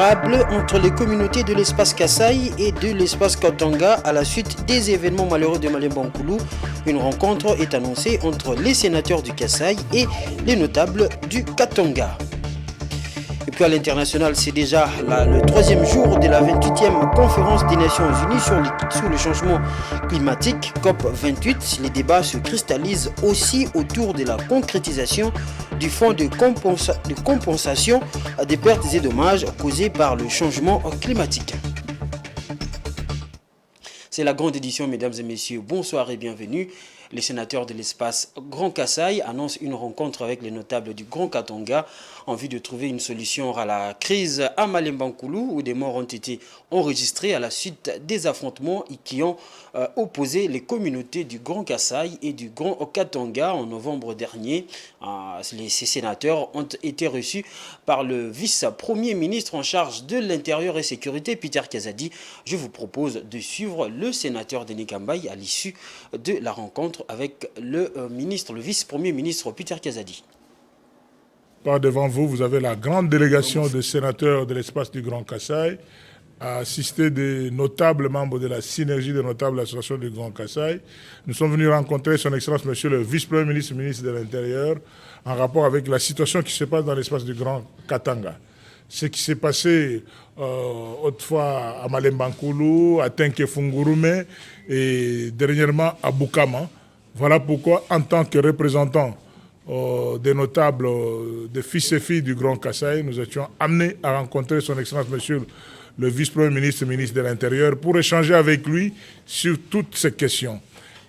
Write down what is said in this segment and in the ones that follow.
notable entre les communautés de l'espace Kasaï et de l'espace Katanga à la suite des événements malheureux de Malemba Nkulu. Une rencontre est annoncée entre les sénateurs du Kasaï et les notables du Katanga. Et puis à l'international, c'est déjà le troisième jour de la 28e conférence des Nations Unies sur le changement climatique, COP28. Les débats se cristallisent aussi autour de la concrétisation du fonds de compensation des pertes et dommages causés par le changement climatique. C'est la grande édition, mesdames et messieurs. Bonsoir et bienvenue. Les sénateurs de l'espace Grand Kasaï annoncent une rencontre avec les notables du Grand Katanga en vue de trouver une solution à la crise à Malemba Nkulu où des morts ont été enregistrés à la suite des affrontements qui ont opposé les communautés du Grand Kasaï et du Grand Katanga en novembre dernier. Ces sénateurs ont été reçus par le vice-premier ministre en charge de l'Intérieur et Sécurité, Peter Kazadi. Je vous propose de suivre le sénateur Denis Kambaye à l'issue de la rencontre avec le vice-premier ministre Peter Kazadi. Devant vous, vous avez la grande délégation des sénateurs de l'espace du Grand Kasaï, assistés des notables membres de la synergie des notables de l'association du Grand Kasaï. Nous sommes venus rencontrer son Excellence Monsieur le vice-premier ministre, ministre de l'Intérieur, en rapport avec la situation qui se passe dans l'espace du Grand Katanga. Ce qui s'est passé autrefois à Malemba Nkulu, à Tenke-Fungurume et dernièrement à Bukama. Voilà pourquoi, en tant que représentant des notables, des fils et filles du Grand Kasaï, nous étions amenés à rencontrer son Excellence Monsieur le vice-premier ministre, ministre de l'Intérieur, pour échanger avec lui sur toutes ces questions.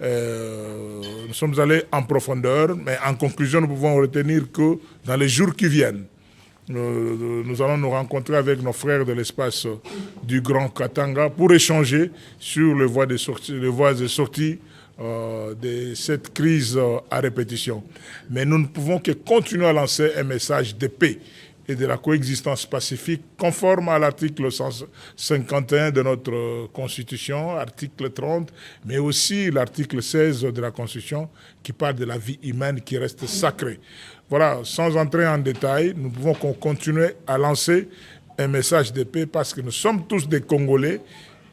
Nous sommes allés en profondeur, mais en conclusion, nous pouvons retenir que dans les jours qui viennent, nous allons nous rencontrer avec nos frères de l'espace du Grand Katanga pour échanger sur les voies et sorties de cette crise à répétition. Mais nous ne pouvons que continuer à lancer un message de paix et de la coexistence pacifique conforme à l'article 151 de notre Constitution, article 30, mais aussi l'article 16 de la Constitution qui parle de la vie humaine qui reste sacrée. Voilà, sans entrer en détail, nous pouvons continuer à lancer un message de paix parce que nous sommes tous des Congolais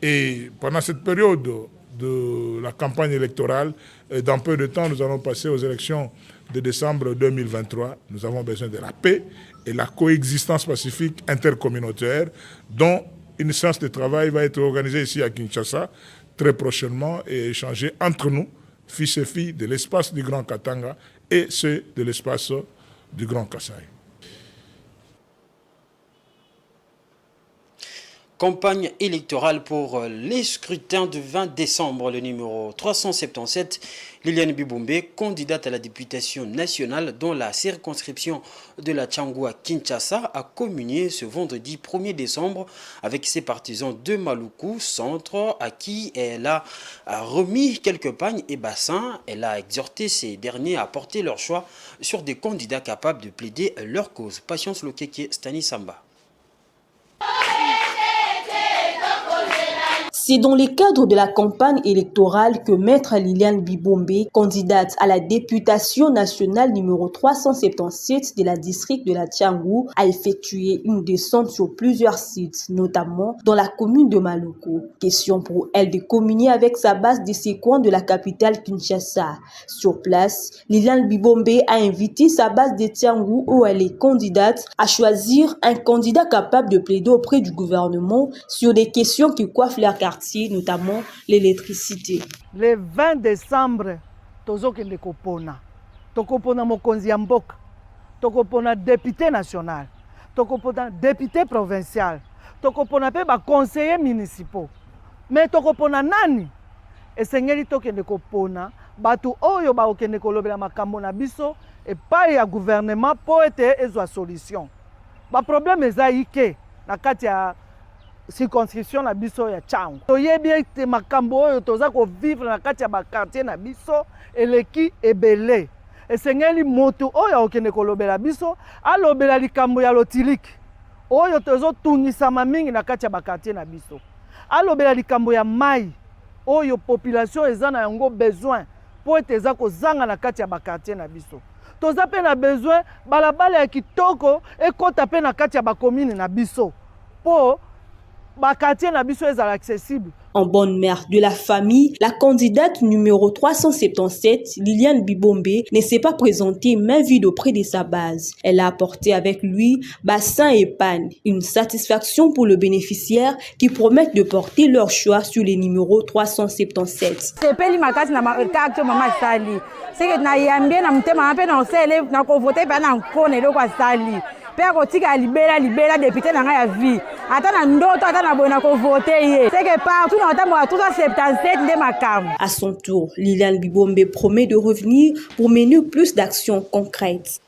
et pendant cette période de la campagne électorale, dans peu de temps, nous allons passer aux élections de décembre 2023. Nous avons besoin de la paix et la coexistence pacifique intercommunautaire dont une séance de travail va être organisée ici à Kinshasa très prochainement et échangée entre nous, fils et filles de l'espace du Grand Katanga et ceux de l'espace du Grand Kasaï. Campagne électorale pour les scrutins du 20 décembre, le numéro 377. Liliane Bibombe, candidate à la députation nationale dont la circonscription de la Tchangou à Kinshasa, a communié ce vendredi 1er décembre avec ses partisans de Maluku Centre à qui elle a remis quelques pagnes et bassins. Elle a exhorté ces derniers à porter leur choix sur des candidats capables de plaider leur cause. Patience Lokeke, Stani Samba. C'est dans le cadre de la campagne électorale que Maître Liliane Bibombe, candidate à la députation nationale numéro 377 de la district de la Tchangou, a effectué une descente sur plusieurs sites, notamment dans la commune de Maluku. Question pour elle de communier avec sa base de ses coins de la capitale Kinshasa. Sur place, Liliane Bibombe a invité sa base de Tchangou où elle est candidate à choisir un candidat capable de plaider auprès du gouvernement sur des questions qui coiffent leur quartier, notamment l'électricité. Le 20 décembre, tozokende kopona. Tokopona mokonzi ya mboka. Tokopona député national. Tokopona député provincial. Tokopona pe ba conseillers municipaux. Mais tokopona nani? Esengeli tokende kopona batu oyo ba okende kolobela makambo na biso epai ya gouvernement po ete ezwa solution. Ba problème eza ike na kati ya circonscription na biso ya Tchangou. Toyebi ete makambo oyo toza ko vivre na kati ya ba quartier na biso eleki ebele. Esengeli moto oyo okende kolobela biso alobela likambo ya lotiliki. Oyo tozo tungisama mingi na kati ya ba quartier na biso. Alobela likambo ya mai oyo population eza na yango besoin po ete eza kozanga na kati ya ba quartier na biso. Toza pe na besoin balabala ya kitoko ekota pe na kati ya ba commune na biso. po ba quartier na biso ezala accessible. En bonne mère de la famille, la candidate numéro 377, Liliane Bibombe, ne s'est pas présentée main vide auprès de sa base. Elle a apporté avec lui bassin et panne, une satisfaction pour le bénéficiaire qui promettent de porter leur choix sur les numéros 377. C'est que na yambie na mtema ape na osele na ko voter pa na nkone lo kwa sali pe akotika libera député na ya vie ata na ndoto ata na bona ko voter ye c'est que partout na otambo 377 de makam. À son tour, Liliane Bibombe promet de revenir pour mener plus d'actions concrètes.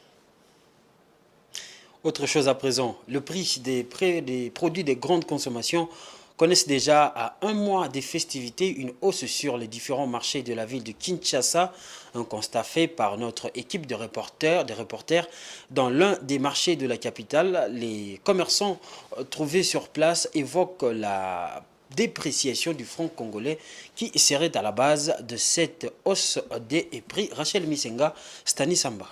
Autre chose à présent, le prix des produits de grande consommation connaissent déjà à un mois des festivités une hausse sur les différents marchés de la ville de Kinshasa. Un constat fait par notre équipe de reporters dans l'un des marchés de la capitale. Les commerçants trouvés sur place évoquent la dépréciation du franc congolais qui serait à la base de cette hausse des prix. Rachel Misenga, Stanisamba.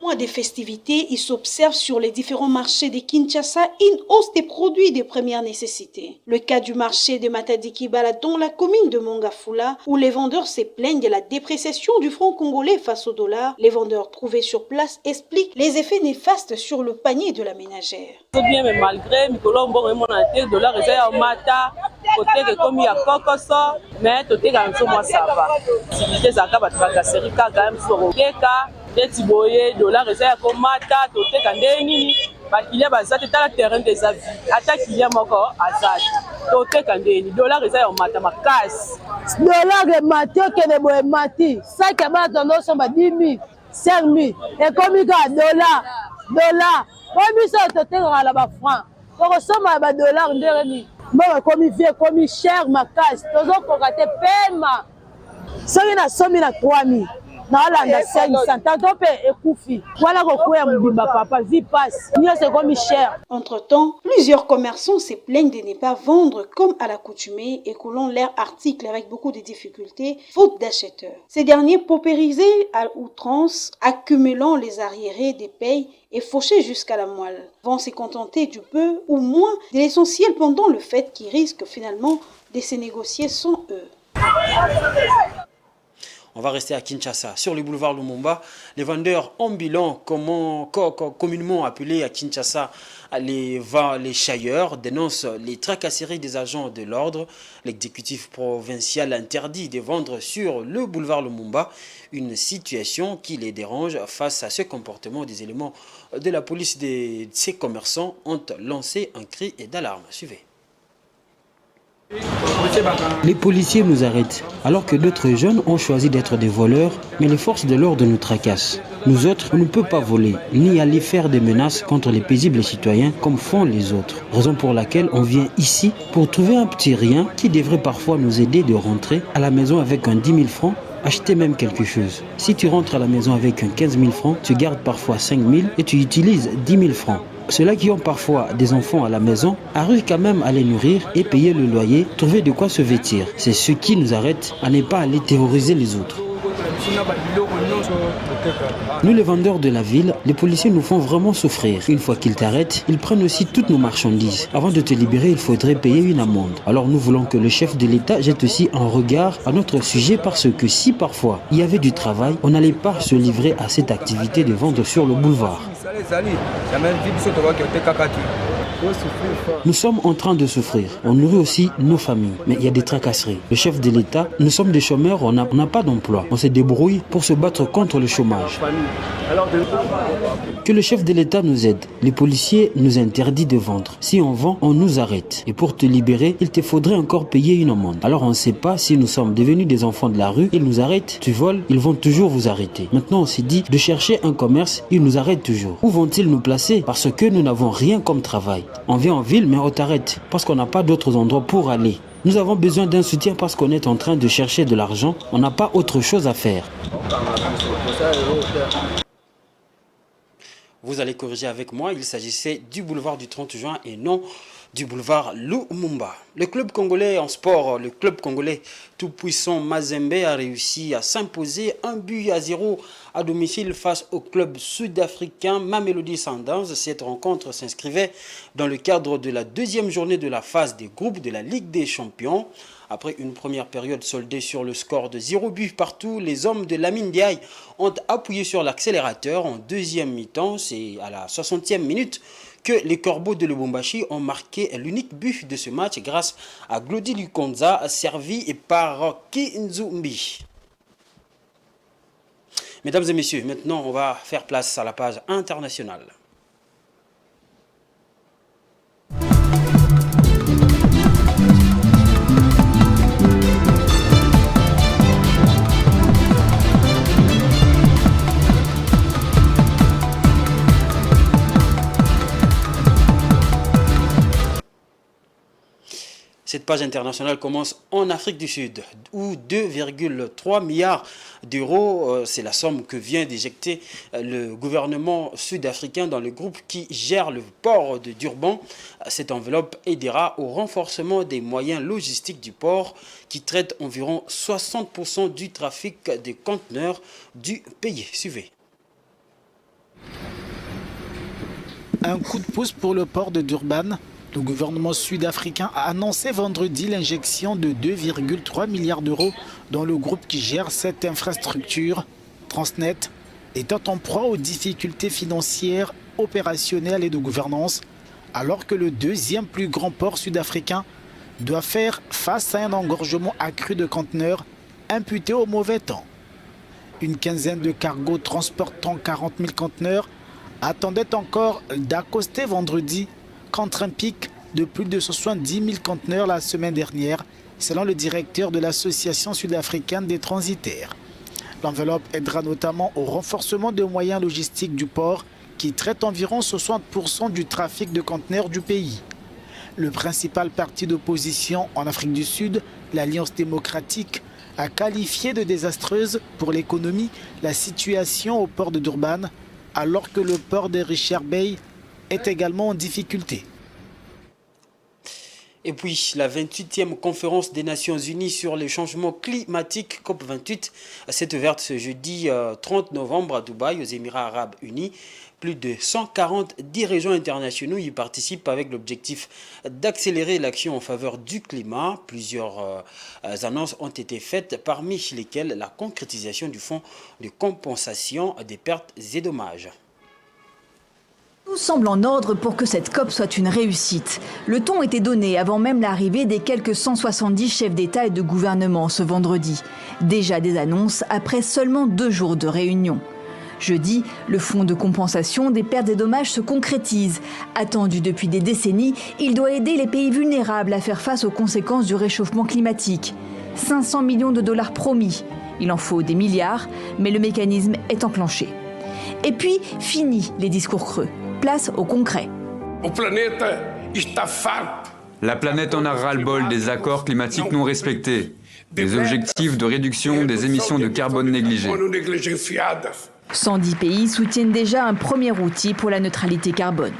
Mois des festivités, il s'observe sur les différents marchés de Kinshasa une hausse des produits de première nécessité. Le cas du marché de Matadi-Kibala dans la commune de Mongafula, où les vendeurs se plaignent de la dépréciation du franc congolais face au dollar. Les vendeurs trouvés sur place expliquent les effets néfastes sur le panier de la ménagère. C'est bien, mais malgré le dollar est mata, côté que comme il y a cocoso, mais tout est quand même sur moi ça va. Si vous êtes à Kabatrakasseri, quand même sur Odeka. Des boyés, dollars, et ça, comme Mata, tout est quand même, il y a un terrain des avis. Attaque, il y a encore Azad. Tout est quand même, dollars, et ça, on mata ma casse. Dollar et maté, que les boyés mati. Ça qui a mal dans nos sommes à 10 000, 5 000. Et comme il y a dollar. Comme il s'est tout à la franc. On ressemble à un dollar, bon, comme il vient, comme il cher, ma casse. Tous autres, on a été paiement. Ça, il y a 100 000 à 3 000. Entre-temps, plusieurs commerçants se plaignent de ne pas vendre comme à l'accoutumée et collant leurs articles avec beaucoup de difficultés, faute d'acheteurs. Ces derniers paupérisés à outrance, accumulant les arriérés des payes et fauchés jusqu'à la moelle, vont se contenter du peu ou moins de l'essentiel pendant le fait qu'ils risquent finalement de se négocier sans eux. On va rester à Kinshasa. Sur le boulevard Lumumba, les vendeurs ambulants, communément appelés à Kinshasa les chailleurs, dénoncent les tracasseries des agents de l'ordre. L'exécutif provincial interdit de vendre sur le boulevard Lumumba, une situation qui les dérange face à ce comportement des éléments de la police. Ces commerçants ont lancé un cri d'alarme. Suivez. Les policiers nous arrêtent, alors que d'autres jeunes ont choisi d'être des voleurs, mais les forces de l'ordre nous tracassent. Nous autres, on ne peut pas voler, ni aller faire des menaces contre les paisibles citoyens comme font les autres. Raison pour laquelle on vient ici pour trouver un petit rien qui devrait parfois nous aider de rentrer à la maison avec un 10 000 francs, acheter même quelque chose. Si tu rentres à la maison avec un 15 000 francs, tu gardes parfois 5 000 et tu utilises 10 000 francs. Ceux-là qui ont parfois des enfants à la maison arrivent quand même à les nourrir et payer le loyer, trouver de quoi se vêtir. C'est ce qui nous arrête à ne pas aller terroriser les autres. Nous les vendeurs de la ville, les policiers nous font vraiment souffrir. Une fois qu'ils t'arrêtent, ils prennent aussi toutes nos marchandises. Avant de te libérer, il faudrait payer une amende. Alors nous voulons que le chef de l'État jette aussi un regard à notre sujet parce que si parfois il y avait du travail, on n'allait pas se livrer à cette activité de vendre sur le boulevard. Nous sommes en train de souffrir. On nourrit aussi nos familles. Mais il y a des tracasseries. Le chef de l'État, nous sommes des chômeurs, on n'a pas d'emploi. On se débrouille pour se battre contre le chômage. Que le chef de l'État nous aide. Les policiers nous interdisent de vendre. Si on vend, on nous arrête. Et pour te libérer, il te faudrait encore payer une amende. Alors on ne sait pas si nous sommes devenus des enfants de la rue. Ils nous arrêtent, tu voles, ils vont toujours vous arrêter. Maintenant on s'est dit de chercher un commerce, ils nous arrêtent toujours. Où vont-ils nous placer? Parce que nous n'avons rien comme travail. On vient en ville mais on t'arrête parce qu'on n'a pas d'autres endroits pour aller. Nous avons besoin d'un soutien parce qu'on est en train de chercher de l'argent. On n'a pas autre chose à faire. Vous allez corriger avec moi, il s'agissait du boulevard du 30 juin et non du boulevard Lumumba. Le club congolais en sport, le club congolais tout-puissant Mazembe a réussi à s'imposer 1-0 à domicile face au club sud-africain Mamelodi Sundowns. Cette rencontre s'inscrivait dans le cadre de la deuxième journée de la phase des groupes de la Ligue des Champions. Après une première période soldée sur le score de 0 but partout, les hommes de Lamine Diaye ont appuyé sur l'accélérateur en deuxième mi-temps. C'est à la 60e minute que les Corbeaux de Lubumbashi ont marqué l'unique but de ce match grâce à Glody Lukonza, servi par Kinzumbi. Mesdames et messieurs, maintenant on va faire place à la page internationale. Cette page internationale commence en Afrique du Sud, où 2,3 milliards d'euros, c'est la somme que vient d'éjecter le gouvernement sud-africain dans le groupe qui gère le port de Durban. Cette enveloppe aidera au renforcement des moyens logistiques du port, qui traite environ 60% du trafic des conteneurs du pays. Suivez. Un coup de pouce pour le port de Durban. Le gouvernement sud-africain a annoncé vendredi l'injection de 2,3 milliards d'euros dans le groupe qui gère cette infrastructure. Transnet étant en proie aux difficultés financières, opérationnelles et de gouvernance, alors que le deuxième plus grand port sud-africain doit faire face à un engorgement accru de conteneurs imputé au mauvais temps. Une quinzaine de cargos transportant 40 000 conteneurs attendaient encore d'accoster vendredi contre un pic de plus de 70 000 conteneurs la semaine dernière, selon le directeur de l'Association sud-africaine des transitaires. L'enveloppe aidera notamment au renforcement des moyens logistiques du port, qui traite environ 60% du trafic de conteneurs du pays. Le principal parti d'opposition en Afrique du Sud, l'Alliance démocratique, a qualifié de désastreuse pour l'économie la situation au port de Durban, alors que le port de Richards Bay est également en difficulté. Et puis, la 28e conférence des Nations Unies sur les changements climatiques, COP28, s'est ouverte ce jeudi 30 novembre à Dubaï, aux Émirats Arabes Unis. Plus de 140 dirigeants internationaux y participent avec l'objectif d'accélérer l'action en faveur du climat. Plusieurs annonces ont été faites, parmi lesquelles la concrétisation du fonds de compensation des pertes et dommages. Tout semble en ordre pour que cette COP soit une réussite. Le ton était donné avant même l'arrivée des quelques 170 chefs d'État et de gouvernement ce vendredi. Déjà des annonces après seulement 2 jours de réunion. Jeudi, le fonds de compensation des pertes et dommages se concrétise. Attendu depuis des décennies, il doit aider les pays vulnérables à faire face aux conséquences du réchauffement climatique. 500 millions de dollars promis. Il en faut des milliards, mais le mécanisme est enclenché. Et puis, fini les discours creux. Place au concret. La planète en a ras-le-bol des accords climatiques non respectés, des objectifs de réduction des émissions de carbone négligés. 110 pays soutiennent déjà un premier outil pour la neutralité carbone.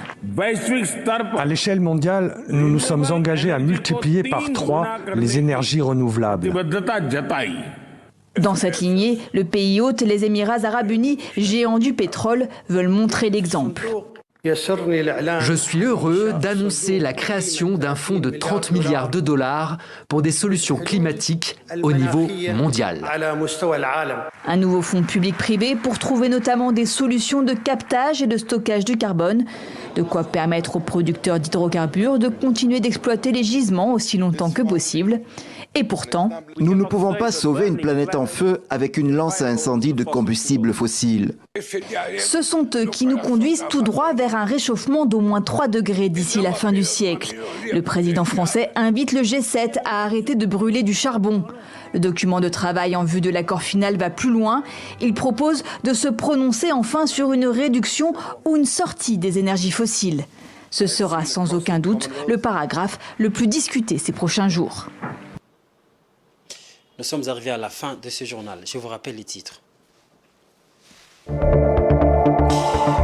À l'échelle mondiale, nous nous sommes engagés à multiplier par 3 les énergies renouvelables. Dans cette lignée, le pays hôte, les Émirats Arabes Unis, géants du pétrole, veulent montrer l'exemple. Je suis heureux d'annoncer la création d'un fonds de 30 milliards de dollars pour des solutions climatiques au niveau mondial. Un nouveau fonds public-privé pour trouver notamment des solutions de captage et de stockage du carbone, de quoi permettre aux producteurs d'hydrocarbures de continuer d'exploiter les gisements aussi longtemps que possible. Et pourtant, nous ne pouvons pas sauver une planète en feu avec une lance à incendie de combustibles fossiles. Ce sont eux qui nous conduisent tout droit vers un réchauffement d'au moins 3 degrés d'ici la fin du siècle. Le président français invite le G7 à arrêter de brûler du charbon. Le document de travail en vue de l'accord final va plus loin. Il propose de se prononcer enfin sur une réduction ou une sortie des énergies fossiles. Ce sera sans aucun doute le paragraphe le plus discuté ces prochains jours. Nous sommes arrivés à la fin de ce journal. Je vous rappelle les titres.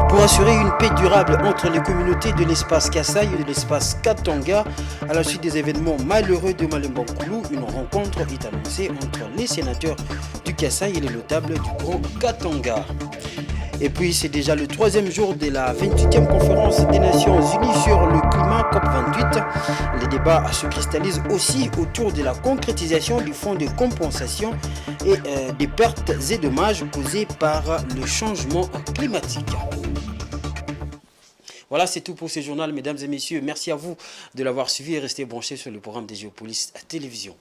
Pour pour assurer une paix durable entre les communautés de l'espace Kasaï et de l'espace Katanga. À la suite des événements malheureux de Malemba-Nkulu, une rencontre est annoncée entre les sénateurs du Kasaï et les notables du Grand Katanga. Et puis c'est déjà le 3e jour de la 28e conférence des Nations Unies sur le climat COP28. Les débats se cristallisent aussi autour de la concrétisation du fonds de compensation et des pertes et dommages causés par le changement climatique. Voilà, c'est tout pour ce journal, mesdames et messieurs. Merci à vous de l'avoir suivi et restez branchés sur le programme des Géopolis à télévision.